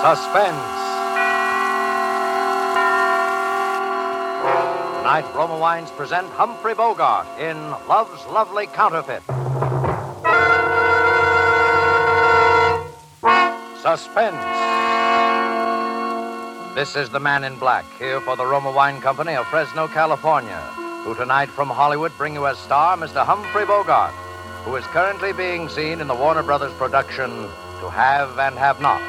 Suspense. Tonight, Roma Wines present Humphrey Bogart in Love's Lovely Counterfeit. Suspense. This is the Man in Black, here for the Roma Wine Company of Fresno, California, who tonight from Hollywood bring you as star Mr. Humphrey Bogart, who is currently being seen in the Warner Brothers production To Have and Have Not.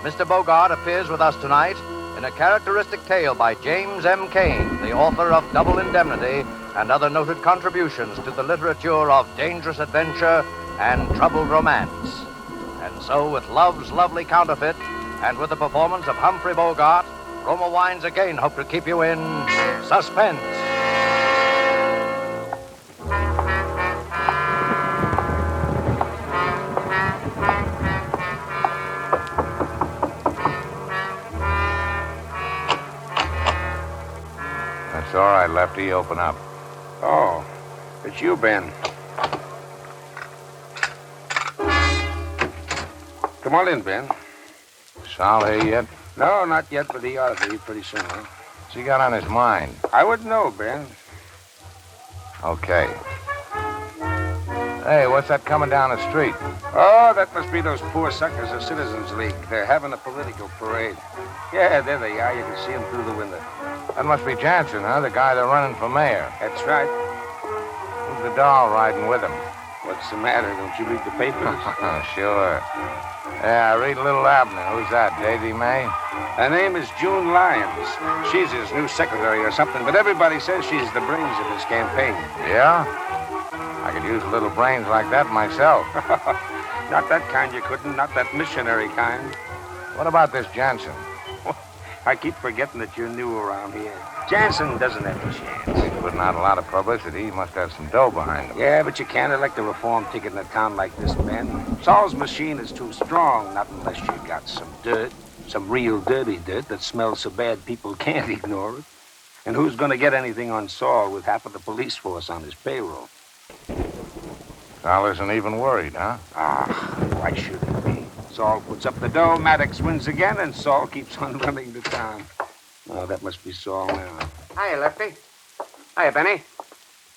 Mr. Bogart appears with us tonight in a characteristic tale by James M. Cain, the author of Double Indemnity and other noted contributions to the literature of dangerous adventure and troubled romance. And so, with Love's Lovely Counterfeit and with the performance of Humphrey Bogart, Roma Wines again hope to keep you in suspense. It's all right, Lefty. Open up. Oh, it's you, Ben. Come on in, Ben. Sal here yet? No, not yet, but he ought to be pretty soon. What's he got on his mind? I wouldn't know, Ben. Okay. Hey, what's that coming down the street? Oh, that must be those poor suckers of Citizens League. They're having a political parade. Yeah, there they are. You can see them through the window. That must be Jansen, huh? The guy they're running for mayor. That's right. Who's the doll riding with him? What's the matter? Don't you read the papers? Sure. Yeah, I read Little Abner. Who's that, Daisy May? Her name is June Lyons. She's his new secretary or something, but everybody says she's the brains of his campaign. Yeah? I could use little brains like that myself. Not that kind you couldn't, not that missionary kind. What about this Jansen? I keep forgetting that you're new around here. Jansen doesn't have a chance. He's putting out a lot of publicity. He must have some dough behind him. Yeah, but you can't elect a reform ticket in a town like this, Ben. Saul's machine is too strong, not unless you got some dirt, some real dirty dirt that smells so bad people can't ignore it. And who's going to get anything on Saul with half of the police force on his payroll? Sal isn't even worried, huh? Why should he be? Saul puts up the dough, Maddox wins again, and Saul keeps on running the town. Oh, that must be Saul now. Hiya, Lefty. Hiya, Benny.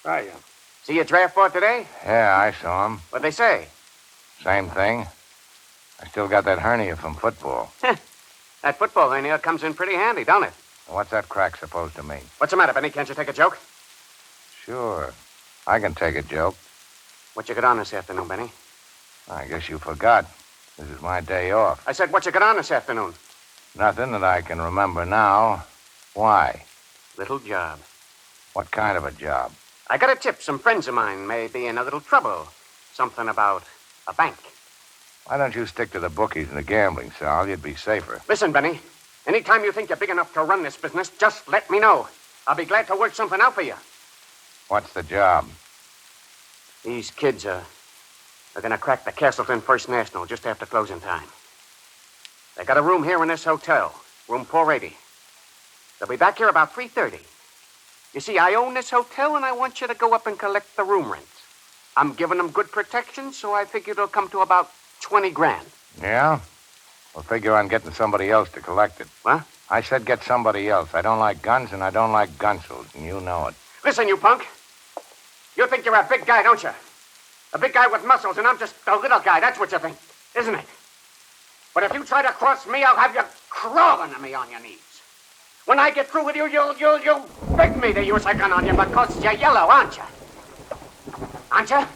Hiya. See your draft board today? Yeah, I saw him. What'd they say? Same thing. I still got that hernia from football. That football hernia comes in pretty handy, don't it? What's that crack supposed to mean? What's the matter, Benny? Can't you take a joke? Sure. I can take a joke. What you got on this afternoon, Benny? I guess you forgot. This is my day off. I said, what you got on this afternoon? Nothing that I can remember now. Why? Little job. What kind of a job? I got a tip. Some friends of mine may be in a little trouble. Something about a bank. Why don't you stick to the bookies and the gambling, Sal? You'd be safer. Listen, Benny. Anytime you think you're big enough to run this business, just let me know. I'll be glad to work something out for you. What's the job? These kids are going to crack the Castleton First National just after closing time. They got a room here in this hotel, room 480. They'll be back here about 3:30. You see, I own this hotel, and I want you to go up and collect the room rent. I'm giving them good protection, so I figure it'll come to about 20 grand. Yeah? We'll figure on getting somebody else to collect it. What? I said get somebody else. I don't like guns, and I don't like gunsels, and you know it. Listen, you punk. You think you're a big guy, don't you? A big guy with muscles, and I'm just a little guy. That's what you think, isn't it? But if you try to cross me, I'll have you crawling to me on your knees. When I get through with you, you'll beg me to use a gun on you because you're yellow, aren't you? Aren't you?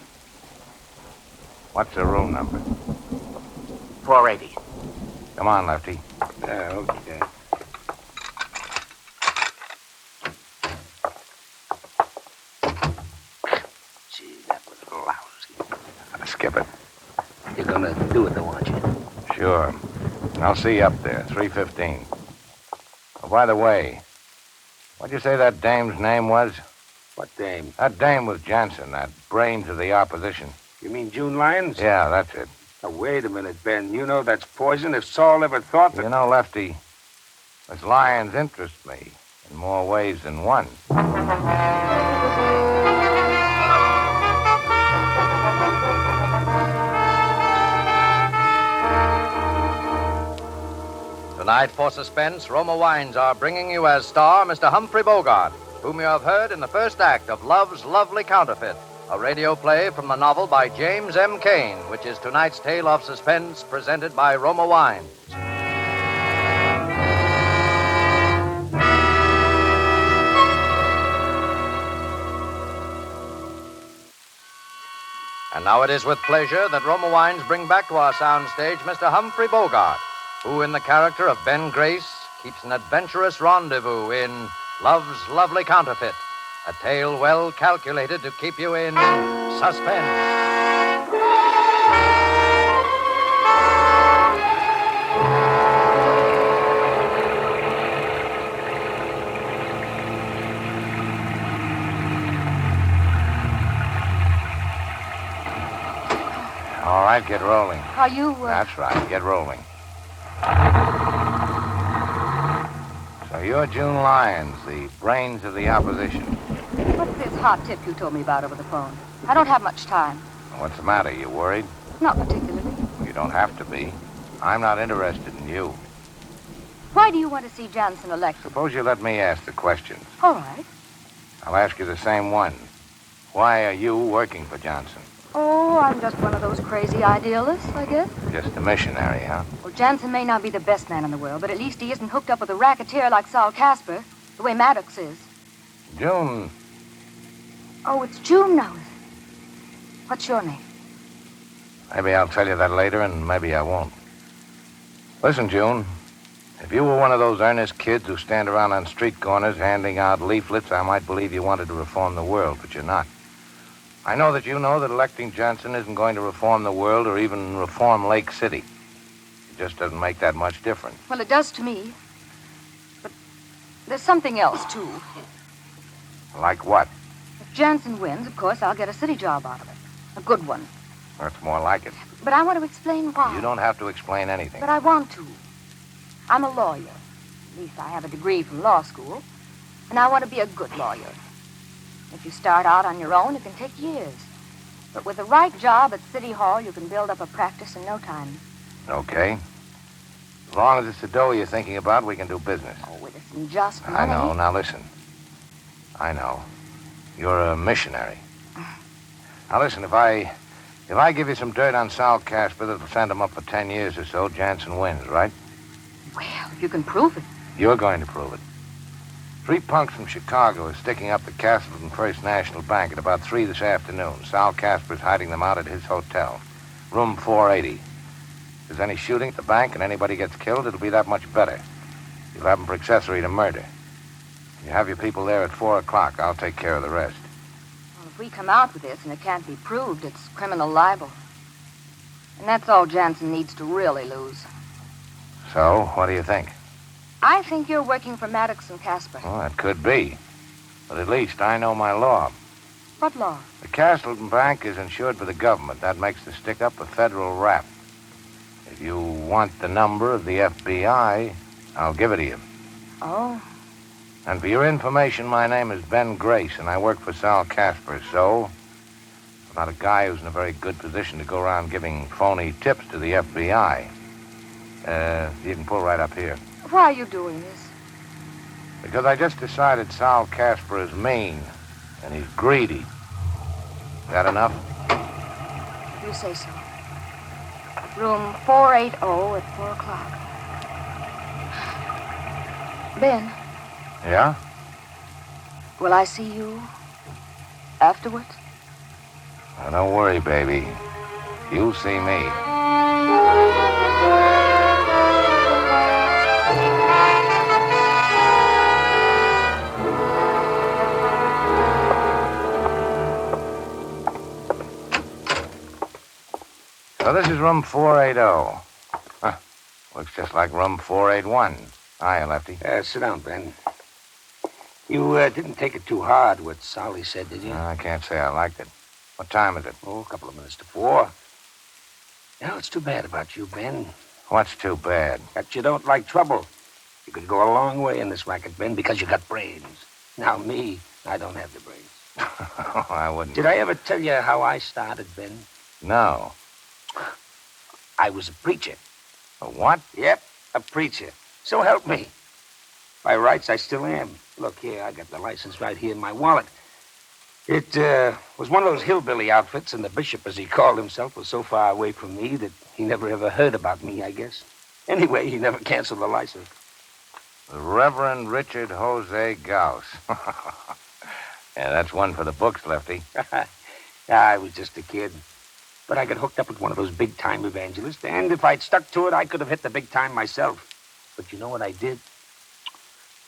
What's the room number? 480. Come on, Lefty. Okay. Gee, that was lousy. Skip it. You're gonna do it, though, aren't you? Sure. I'll see you up there, 3:15. Oh, by the way, what'd you say that dame's name was? What dame? That dame was Jansen, that brains of the opposition. You mean June Lyons? Yeah, that's it. Now, wait a minute, Ben. You know that's poison. If Saul ever thought that... You know, Lefty, Miss Lyons interests me in more ways than one. Tonight, for Suspense, Roma Wines are bringing you as star Mr. Humphrey Bogart, whom you have heard in the first act of Love's Lovely Counterfeit, a radio play from the novel by James M. Cain, which is tonight's tale of suspense presented by Roma Wines. And now it is with pleasure that Roma Wines bring back to our soundstage Mr. Humphrey Bogart, who, in the character of Ben Grace, keeps an adventurous rendezvous in Love's Lovely Counterfeit, a tale well calculated to keep you in suspense. All right, get rolling. Are you, That's right, get rolling. So you're June Lyons, the brains of the opposition. What's this hot tip you told me about over the phone? I don't have much time. What's the matter? You worried? Not particularly. You don't have to be. I'm not interested in you. Why do you want to see Jansen elected? Suppose you let me ask the questions. All right. I'll ask you the same one. Why are you working for Johnson? Oh, I'm just one of those crazy idealists, I guess. Just a missionary, huh? Well, Jansen may not be the best man in the world, but at least he isn't hooked up with a racketeer like Saul Casper, the way Maddox is. June. Oh, it's June now. What's your name? Maybe I'll tell you that later, and maybe I won't. Listen, June. If you were one of those earnest kids who stand around on street corners handing out leaflets, I might believe you wanted to reform the world, but you're not. I know that you know that electing Johnson isn't going to reform the world or even reform Lake City. It just doesn't make that much difference. Well, it does to me. But there's something else, too. Like what? If Jansen wins, of course, I'll get a city job out of it. A good one. That's more like it. But I want to explain why. You don't have to explain anything. But I want to. I'm a lawyer. At least I have a degree from law school. And I want to be a good lawyer. If you start out on your own, it can take years. But with the right job at City Hall, you can build up a practice in no time. Okay. As long as it's the dough you're thinking about, we can do business. Oh, with some just money. I know. Now listen. I know. You're a missionary. Now listen, if I give you some dirt on Sal Casper that'll send him up for 10 years or so, Jansen wins, right? Well, if you can prove it. You're going to prove it. 3 punks from Chicago are sticking up the Castleton First National Bank at about 3 this afternoon. Sal Casper's hiding them out at his hotel, room 480. If there's any shooting at the bank and anybody gets killed, it'll be that much better. You'll have them for accessory to murder. You have your people there at 4 o'clock. I'll take care of the rest. Well, if we come out with this and it can't be proved, it's criminal libel. And that's all Jansen needs to really lose. So, what do you think? I think you're working for Maddox and Casper. Well, that could be. But at least I know my law. What law? The Castleton Bank is insured by the government. That makes the stick-up a federal rap. If you want the number of the FBI, I'll give it to you. Oh. And for your information, my name is Ben Grace, and I work for Sal Casper, so I'm not a guy who's in a very good position to go around giving phony tips to the FBI. You can pull right up here. Why are you doing this? Because I just decided Sal Casper is mean, and he's greedy. That enough? You say so. Room 480 at 4 o'clock. Ben, Yeah? will I see you afterwards? Now, don't worry, baby. You'll see me. So this is room 480. Huh. Looks just like room 481. Hiya, Lefty. Sit down, Ben. You didn't take it too hard, what Sally said, did you? I can't say I liked it. What time is it? Oh, a couple of minutes to 4. You know, it's too bad about you, Ben. What's too bad? That you don't like trouble. You could go a long way in this racket, Ben, because you got brains. Now, me, I don't have the brains. I wouldn't. Did I ever tell you how I started, Ben? No. I was a preacher. A what? Yep, a preacher. So help me. By rights, I still am. Look here, I got the license right here in my wallet. It was one of those hillbilly outfits, and the bishop, as he called himself, was so far away from me that he never ever heard about me, I guess. Anyway, he never canceled the license. The Reverend Richard Jose Gauss. Yeah, that's one for the books, Lefty. I was just a kid. But I got hooked up with one of those big-time evangelists, and if I'd stuck to it, I could have hit the big time myself. But you know what I did?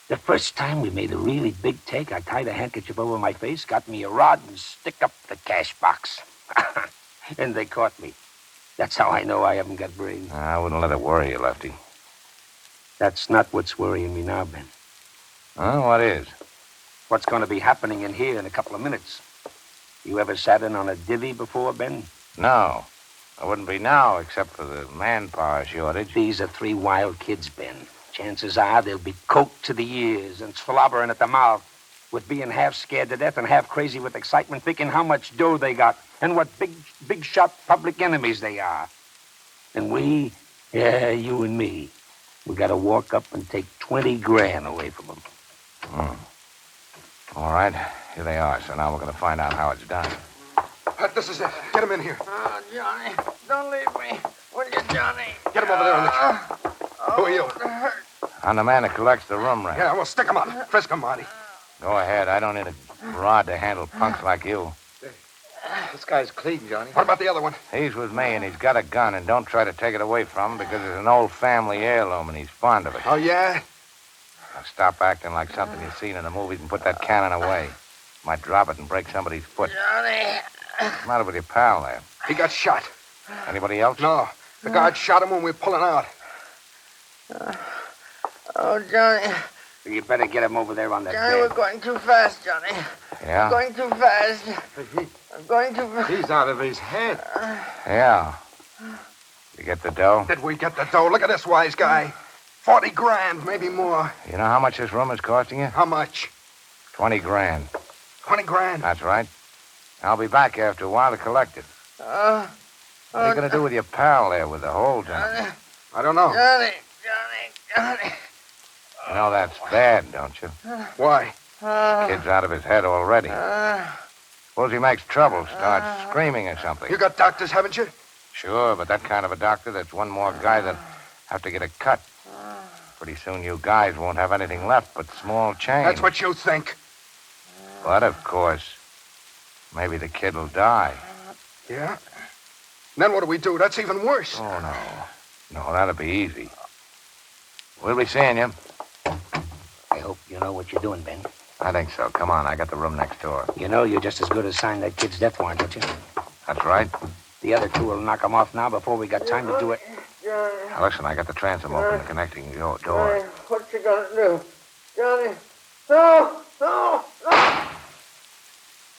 The first time we made a really big take, I tied a handkerchief over my face, got me a rod, and stick up the cash box. And they caught me. That's how I know I haven't got brains. I wouldn't let it worry you, Lefty. That's not what's worrying me now, Ben. Huh? What is? What's going to be happening in here in a couple of minutes. You ever sat in on a divvy before, Ben? No. I wouldn't be now, except for the manpower shortage. These are 3 wild kids, Ben. Chances are they'll be coked to the ears and slobbering at the mouth with being half scared to death and half crazy with excitement, thinking how much dough they got and what big shot public enemies they are. And we, you and me, we got to walk up and take 20 grand away from them. All right, here they are. So now we're going to find out how it's done. This is it. Get him in here. Oh, Johnny, don't leave me. Will you, Johnny? Get him over there in the chair. Who are you? I'm the man that collects the room rent. Yeah, well, stick him up. Frisk him, Marty. Go ahead. I don't need a rod to handle punks like you. This guy's clean, Johnny. What about the other one? He's with me, and he's got a gun, and don't try to take it away from him because it's an old family heirloom, and he's fond of it. Oh, yeah? Now stop acting like something you've seen in the movies and put that cannon away. Might drop it and break somebody's foot. Johnny. What's the matter with your pal there? He got shot. Anybody else? No. The guard shot him when we were pulling out. Oh, Johnny. You better get him over there on that Johnny, we're bed. going too fast, Johnny. Yeah? We're going too fast. I'm going too fast. He's out of his head. Yeah. You get the dough? Did we get the dough? Look at this wise guy. 40 grand, maybe more. You know how much this room is costing you? How much? 20 grand. 20 grand. That's right. I'll be back after a while to collect it. What are you going to do with your pal there with the holes in it? I don't know. Johnny. You know that's bad, don't you? Why? Kid's out of his head already. Suppose he makes trouble, starts screaming or something. You got doctors, haven't you? Sure, but that kind of a doctor, that's one more guy that have to get a cut. Pretty soon you guys won't have anything left but small change. That's what you think. But, of course, maybe the kid will die. Yeah? Then what do we do? That's even worse. Oh, no. No, that'll be easy. We'll be seeing you. I hope you know what you're doing, Ben. I think so. Come on, I got the room next door. You know you're just as good as signing that kid's death warrant, don't you? That's right. The other 2 will knock him off now before we got time to do it. Now, listen, I got the transom open, the connecting door. What you gonna do? Johnny. No.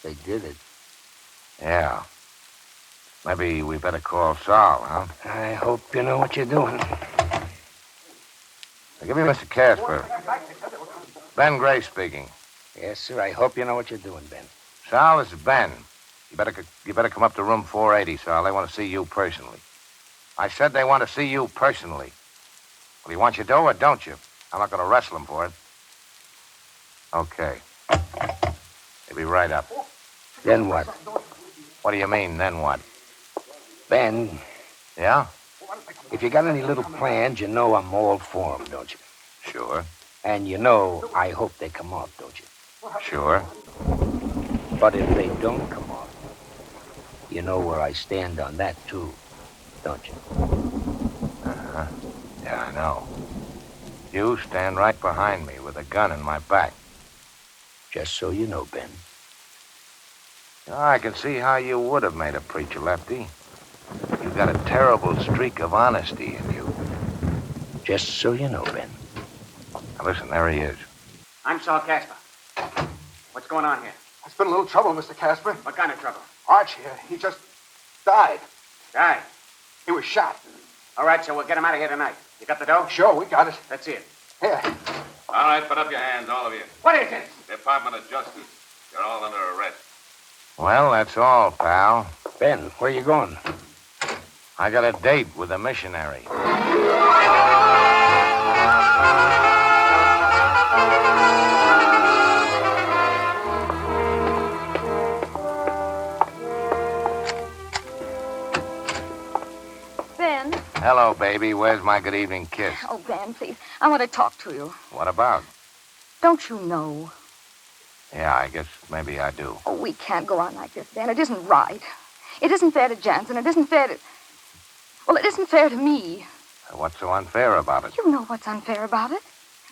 They did it. Yeah. Maybe we better call Saul, huh? I hope you know what you're doing. Now, give me Mr. Casper. Ben Gray speaking. Yes, sir. I hope you know what you're doing, Ben. Sal, this is Ben. You better come up to room 480, Sal. They want to see you personally. I said they want to see you personally. Well, you want your dough or don't you? I'm not going to wrestle them for it. Okay. They'll be right up. Then what? What do you mean, then what? Ben, Yeah? if you got any little plans, you know I'm all for them, don't you? Sure. And you know I hope they come off, don't you? Sure. But if they don't come off, you know where I stand on that, too, don't you? Uh-huh. Yeah, I know. You stand right behind me with a gun in my back. Just so you know, Ben. I can see how you would have made a preacher, Lefty. You've got a terrible streak of honesty in you. Just so you know, Ben. Now, listen, there he is. I'm Saul Casper. What's going on here? It's been a little trouble, Mr. Casper. What kind of trouble? Arch here, he just died. Died. He was shot. All right, so we'll get him out of here tonight. You got the dough? Sure, we got it. That's it. Here. All right, put up your hands, all of you. What is this? Department of Justice. You're all under arrest. Well, that's all, pal. Ben, where you going? I got a date with a missionary. Hello, baby. Where's my good evening kiss? Oh, Ben, please. I want to talk to you. What about? Don't you know? Yeah, I guess maybe I do. Oh, we can't go on like this, Ben. It isn't right. It isn't fair to Jansen. It isn't fair to... Well, it isn't fair to me. What's so unfair about it? You know what's unfair about it.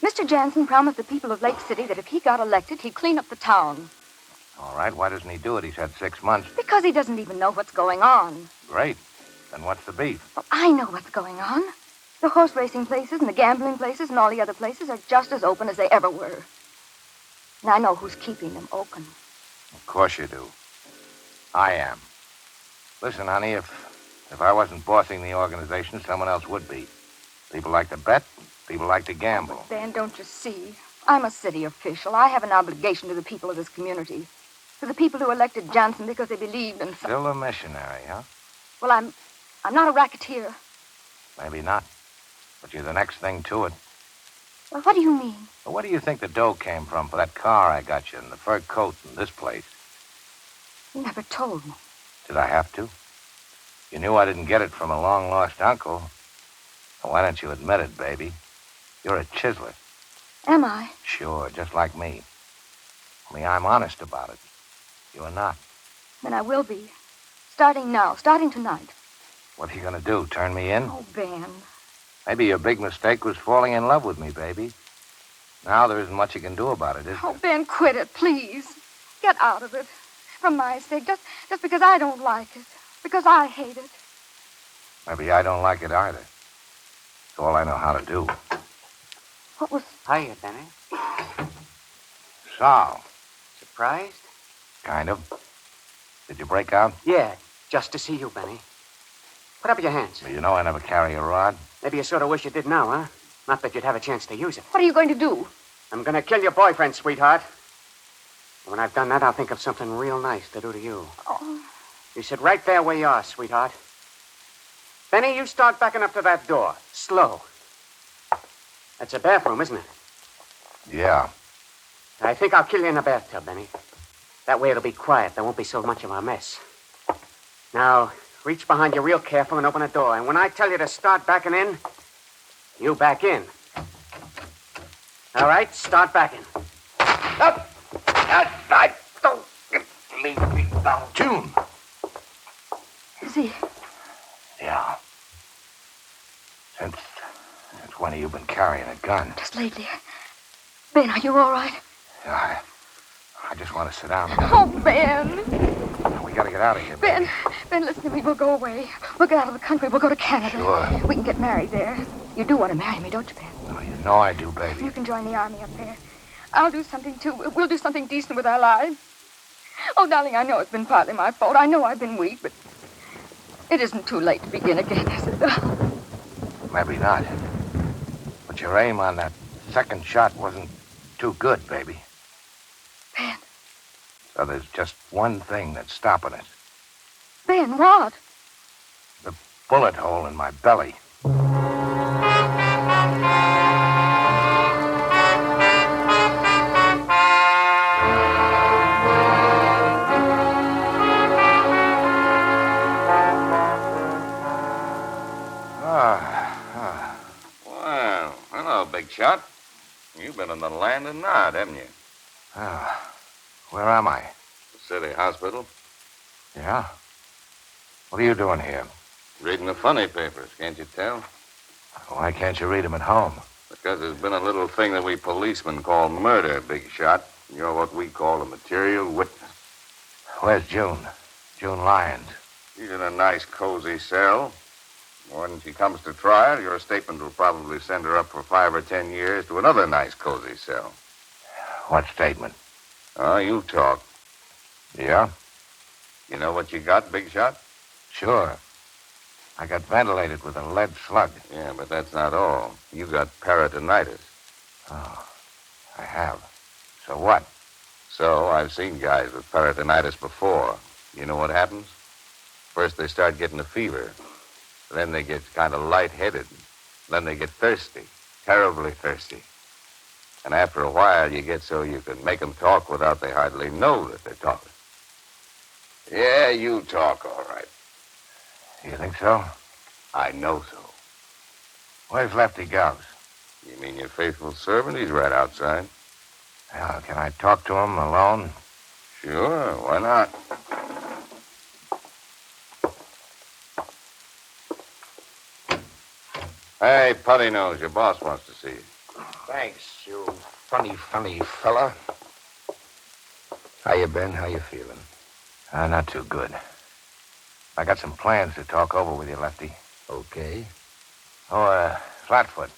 Mr. Jansen promised the people of Lake City that if he got elected, he'd clean up the town. All right, why doesn't he do it? He's had 6 months. Because he doesn't even know what's going on. Great. Then what's the beef? Well, I know what's going on. The horse racing places and the gambling places and all the other places are just as open as they ever were. And I know who's keeping them open. Of course you do. I am. Listen, honey, if I wasn't bossing the organization, someone else would be. People like to bet. People like to gamble. Ben, don't you see? I'm a city official. I have an obligation to the people of this community. To the people who elected Johnson because they believed in... Still a missionary, huh? Well, I'm not a racketeer. Maybe not. But you're the next thing to it. Well, what do you mean? Well, where do you think the dough came from for that car I got you and the fur coat and this place? You never told me. Did I have to? You knew I didn't get it from a long-lost uncle. Well, why don't you admit it, baby? You're a chiseler. Am I? Sure, just like me. Only I'm honest about it. You're not. Then I will be. Starting now. Starting tonight. What are you going to do, turn me in? Oh, Ben. Maybe your big mistake was falling in love with me, baby. Now there isn't much you can do about it, is Oh, there? Ben, quit it, please. Get out of it. For my sake. Just because I don't like it. Because I hate it. Maybe I don't like it either. It's all I know how to do. What was... Hiya, Benny. Sal, Surprised? kind of. Did you break out? Yeah, just to see you, Benny. Put up your hands. Well, you know I never carry a rod. Maybe you sort of wish you did now, huh? Not that you'd have a chance to use it. What are you going to do? I'm going to kill your boyfriend, sweetheart. And when I've done that, I'll think of something real nice to do to you. Oh, You sit right there where you are, sweetheart. Benny, you start backing up to that door. Slow. That's a bathroom, isn't it? Yeah. I think I'll kill you in the bathtub, Benny. That way it'll be quiet. There won't be so much of a mess. Now, reach behind you real careful and open the door. And when I tell you to start backing in, you back in. All right, start backing. Up! I don't leave me down. June! is he... Yeah. Since when have you been carrying a gun? Just lately. Ben, are you all right? Yeah, I just want to sit down. Oh, Ben. We gotta get out of here, Ben, baby. Ben, listen to me. We'll go away. We'll get out of the country. We'll go to Canada. Sure. We can get married there. You do want to marry me, don't you, Ben? Oh, you know I do, baby. You can join the army up there. I'll do something, too. We'll do something decent with our lives. Oh, darling, I know it's been partly my fault. I know I've been weak, but it isn't too late to begin again, is it? Maybe not. But your aim on that second shot wasn't too good, baby. Ben. So there's just one thing that's stopping us. Ben, what? The bullet hole in my belly. Well, hello, big shot. You've been in the land of Nod, haven't you? Where am I? The city hospital. Yeah? What are you doing here? Reading the funny papers, can't you tell? Why can't you read them at home? Because there's been a little thing that we policemen call murder, big shot. You're what we call a material witness. Where's June? June Lyons. She's in a nice, cozy cell. When she comes to trial, your statement will probably send her up for 5 or 10 years to another nice, cozy cell. What statement? Oh, you talk. Yeah? You know what you got, big shot? Sure. I got ventilated with a lead slug. Yeah, but that's not all. You got peritonitis. Oh, I have. So what? So, I've seen guys with peritonitis before. You know what happens? First, they start getting a fever. Then they get kind of lightheaded. Then they get thirsty, terribly thirsty. And after a while, you get so you can make them talk without they hardly know that they're talking. Yeah, you talk all right. You think so? I know so. Where's Lefty Gauss? You mean your faithful servant? He's right outside. Can I talk to him alone? Sure, why not? Hey, Putty Nose, your boss wants to see you. Thanks, you funny fella. How you been? How you feeling? Not too good. I got some plans to talk over with you, Lefty. Okay. Flatfoot.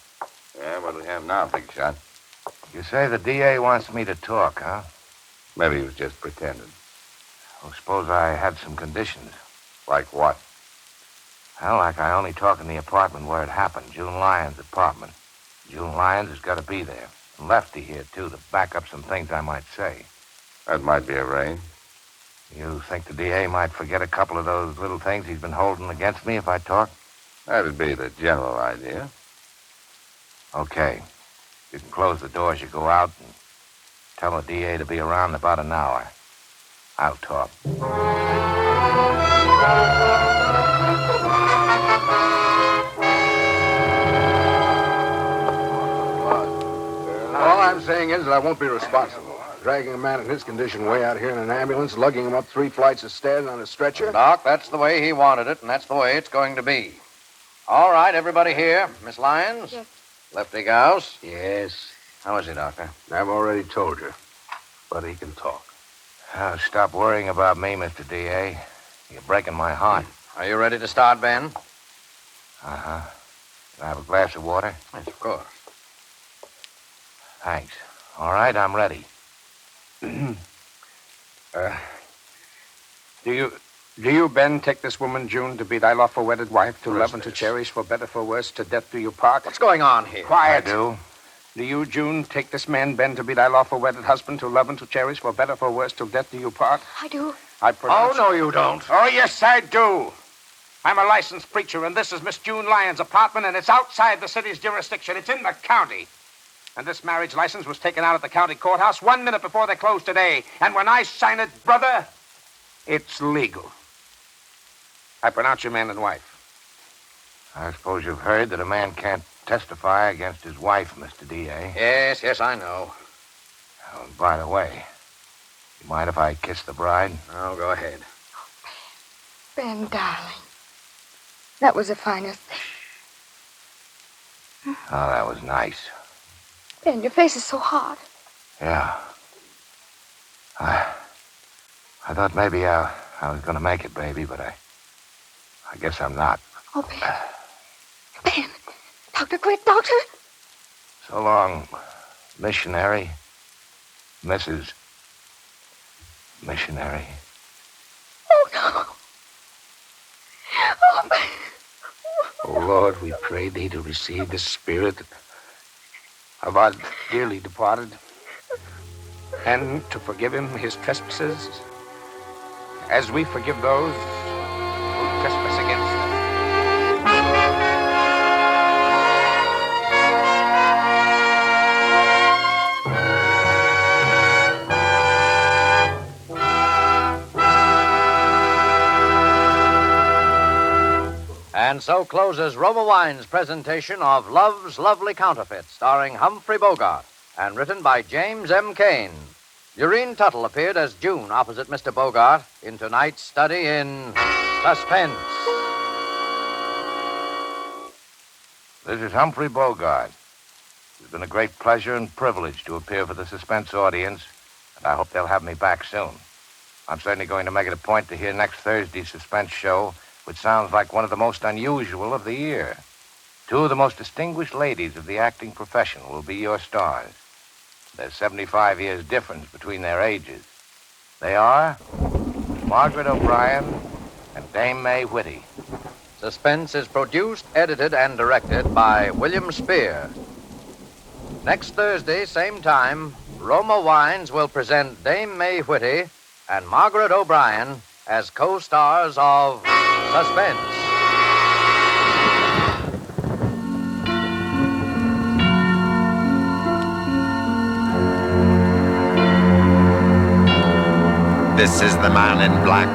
Yeah, what do we have now, big shot? You say the DA wants me to talk, huh? Maybe he was just pretending. Well, suppose I had some conditions. Like what? Well, like I only talk in the apartment where it happened, June Lyons' apartment. June Lyons has got to be there. And Lefty here, too, to back up some things I might say. That might be arranged. You think the DA might forget a couple of those little things he's been holding against me if I talk? That'd be the general idea. Okay. You can close the door as you go out and tell the DA to be around in about an hour. I'll talk. All I'm saying is that I won't be responsible. Dragging a man in his condition way out here in an ambulance, lugging him up 3 flights of stairs on a stretcher. Doc, that's the way he wanted it, and that's the way it's going to be. All right, everybody here. Miss Lyons? Yes. Lefty Gauss? Yes, How is he, Doctor? I've already told you. But he can talk. Stop worrying about me, Mr. DA. You're breaking my heart. Are you ready to start, Ben? Uh-huh. Can I have a glass of water? Yes, of course. Thanks. All right, I'm ready. Do you, Ben, take this woman, June, to be thy lawful wedded wife, to love and to this? cherish, for better, for worse, to death do you part? What's going on here? Quiet. I do. Do you, June, take this man, Ben, to be thy lawful wedded husband, to love and to cherish, for better, for worse, till death do you part? I do. I pronounce... Oh, no, you don't. Oh, yes, I do. I'm a licensed preacher, and this is Miss June Lyons' apartment, and it's outside the city's jurisdiction. It's in the county. And this marriage license was taken out at the county courthouse 1 minute before they closed today. And when I sign it, brother, it's legal. I pronounce you man and wife. I suppose you've heard that a man can't testify against his wife, Mr. DA. Yes, I know. Oh, and by the way, you mind if I kiss the bride? Oh, go ahead. Ben, darling. That was the finest thing. Oh, that was nice. Ben, your face is so hot. Yeah. I thought maybe I was going to make it, baby, but I guess I'm not. Oh, Ben. Ben. Doctor, quick, doctor. So long, missionary. Mrs. Missionary. Oh, no. Oh, Ben. Oh, Lord, we pray thee to receive the spirit of our dearly departed, and to forgive him his trespasses, as we forgive those who trespass against us. And so closes Roma Wines' presentation of Love's Lovely Counterfeit, starring Humphrey Bogart, and written by James M. Cain. Urine Tuttle appeared as June opposite Mr. Bogart in tonight's study in Suspense. This is Humphrey Bogart. It's been a great pleasure and privilege to appear for the Suspense audience, and I hope they'll have me back soon. I'm certainly going to make it a point to hear next Thursday's Suspense show, which sounds like one of the most unusual of the year. Two of the most distinguished ladies of the acting profession will be your stars. There's 75 years difference between their ages. They are Margaret O'Brien and Dame May Whitty. Suspense is produced, edited, and directed by William Spear. Next Thursday, same time, Roma Wines will present Dame May Whitty and Margaret O'Brien as co-stars of Suspense. This is the Man in Black.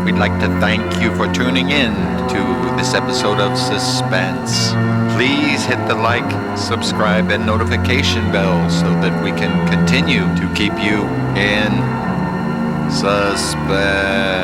We'd like to thank you for tuning in to this episode of Suspense. Please hit the like, subscribe, and notification bell so that we can continue to keep you in suspense.